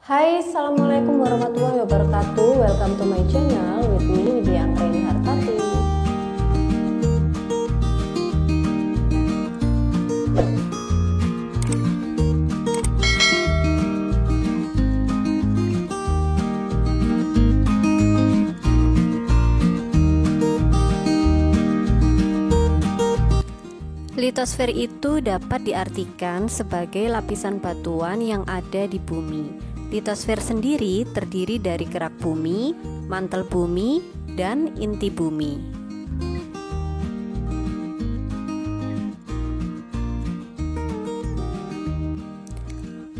Hai, Assalamualaikum warahmatullahi wabarakatuh. Welcome to my channel with me, Widya Anggraini Hartati. Litosfer itu dapat diartikan sebagai lapisan batuan yang ada di bumi. Litosfer sendiri terdiri dari kerak bumi, mantel bumi, dan inti bumi.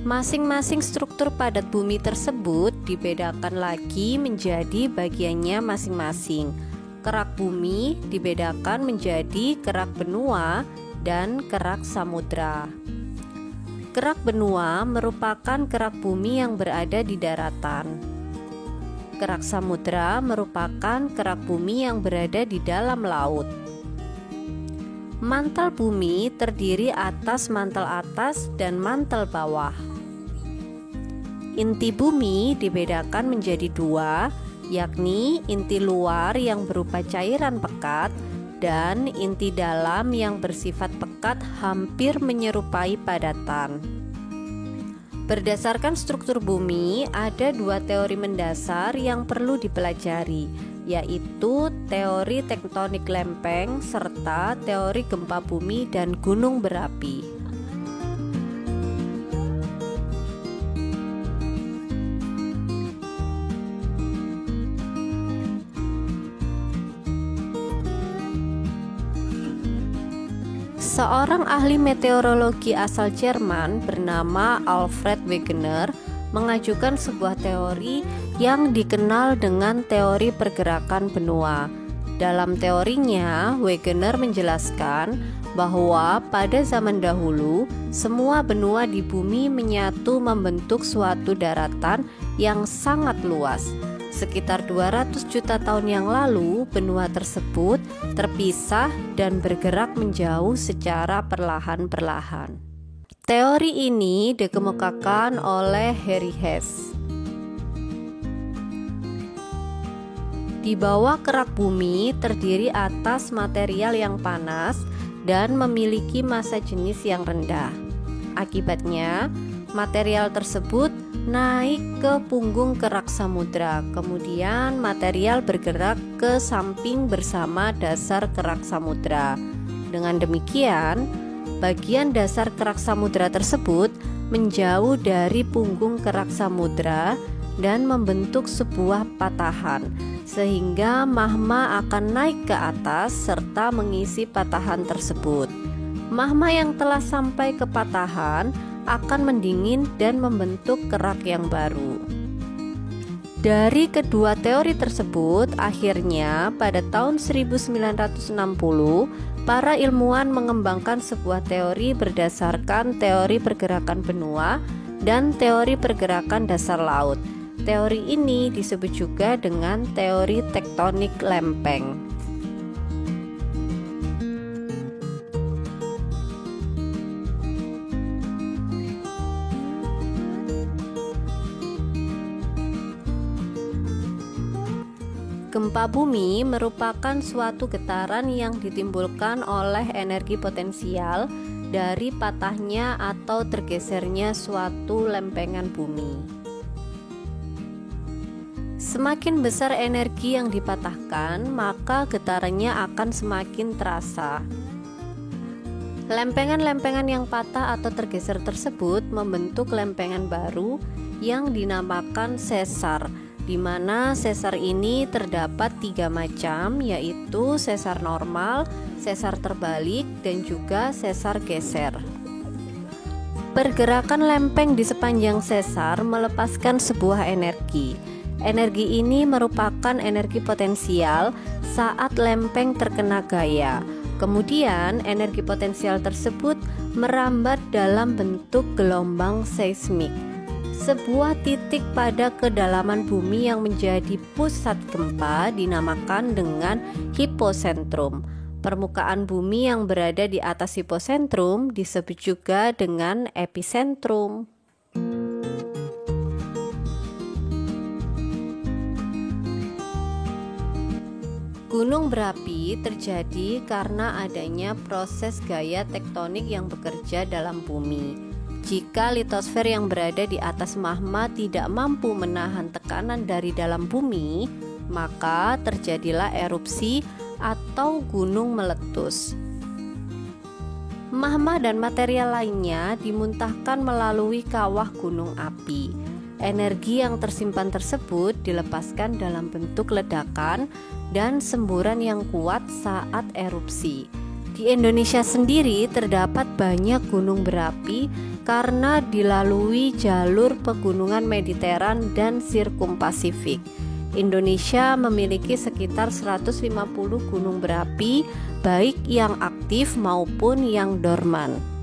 Masing-masing struktur padat bumi tersebut dibedakan lagi menjadi bagiannya masing-masing. Kerak bumi dibedakan menjadi kerak benua dan kerak samudra. Kerak benua merupakan kerak bumi yang berada di daratan. Kerak samudra merupakan kerak bumi yang berada di dalam laut. Mantel bumi terdiri atas mantel atas dan mantel bawah. Inti bumi dibedakan menjadi dua, yakni inti luar yang berupa cairan pekat dan inti dalam yang bersifat pekat hampir menyerupai padatan. Berdasarkan struktur bumi, ada dua teori mendasar yang perlu dipelajari, yaitu teori tektonik lempeng serta teori gempa bumi dan gunung berapi. Seorang ahli meteorologi asal Jerman bernama Alfred Wegener mengajukan sebuah teori yang dikenal dengan teori pergerakan benua. Dalam teorinya, Wegener menjelaskan bahwa pada zaman dahulu, semua benua di bumi menyatu membentuk suatu daratan yang sangat luas. Sekitar 200 juta tahun yang lalu, benua tersebut terpisah dan bergerak menjauh secara perlahan-perlahan. Teori ini dikemukakan oleh Harry Hess. Di bawah kerak bumi terdiri atas material yang panas dan memiliki massa jenis yang rendah. Akibatnya, material tersebut naik ke punggung kerak samudra, kemudian material bergerak ke samping bersama dasar kerak samudra. Dengan demikian, bagian dasar kerak samudra tersebut menjauh dari punggung kerak samudra dan membentuk sebuah patahan, sehingga magma akan naik ke atas serta mengisi patahan tersebut. Magma yang telah sampai ke patahan akan mendingin dan membentuk kerak yang baru. Dari kedua teori tersebut, akhirnya pada tahun 1960, para ilmuwan mengembangkan sebuah teori berdasarkan teori pergerakan benua dan teori pergerakan dasar laut. Teori ini disebut juga dengan teori tektonik lempeng. Gempa bumi merupakan suatu getaran yang ditimbulkan oleh energi potensial dari patahnya atau tergesernya suatu lempengan bumi. Semakin besar energi yang dipatahkan, maka getarannya akan semakin terasa. Lempengan-lempengan yang patah atau tergeser tersebut membentuk lempengan baru yang dinamakan sesar, di mana sesar ini terdapat 3 macam, yaitu sesar normal, sesar terbalik, dan juga sesar geser. Pergerakan lempeng di sepanjang sesar melepaskan sebuah energi. Energi ini merupakan energi potensial saat lempeng terkena gaya. Kemudian energi potensial tersebut merambat dalam bentuk gelombang seismik, sebuah titik pada kedalaman bumi yang menjadi pusat gempa dinamakan dengan hiposentrum. Permukaan bumi yang berada di atas hiposentrum disebut juga dengan epicentrum. Gunung berapi terjadi karena adanya proses gaya tektonik yang bekerja dalam bumi. Jika litosfer yang berada di atas magma tidak mampu menahan tekanan dari dalam bumi, maka terjadilah erupsi atau gunung meletus. Magma dan material lainnya dimuntahkan melalui kawah gunung api. Energi yang tersimpan tersebut dilepaskan dalam bentuk ledakan dan semburan yang kuat saat erupsi. Di Indonesia sendiri terdapat banyak gunung berapi karena dilalui jalur pegunungan Mediteran dan Sirkum Pasifik. Indonesia memiliki sekitar 150 gunung berapi, baik yang aktif maupun yang dorman.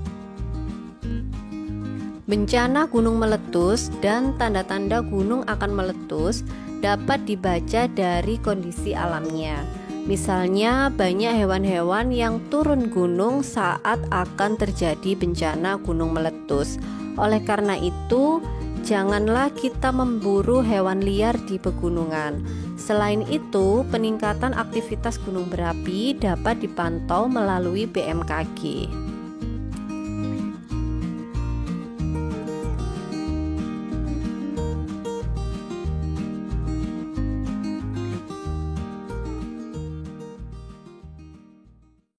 Bencana gunung meletus dan tanda-tanda gunung akan meletus dapat dibaca dari kondisi alamnya. Misalnya, banyak hewan-hewan yang turun gunung saat akan terjadi bencana gunung meletus. Oleh karena itu, janganlah kita memburu hewan liar di pegunungan. Selain itu, peningkatan aktivitas gunung berapi dapat dipantau melalui BMKG.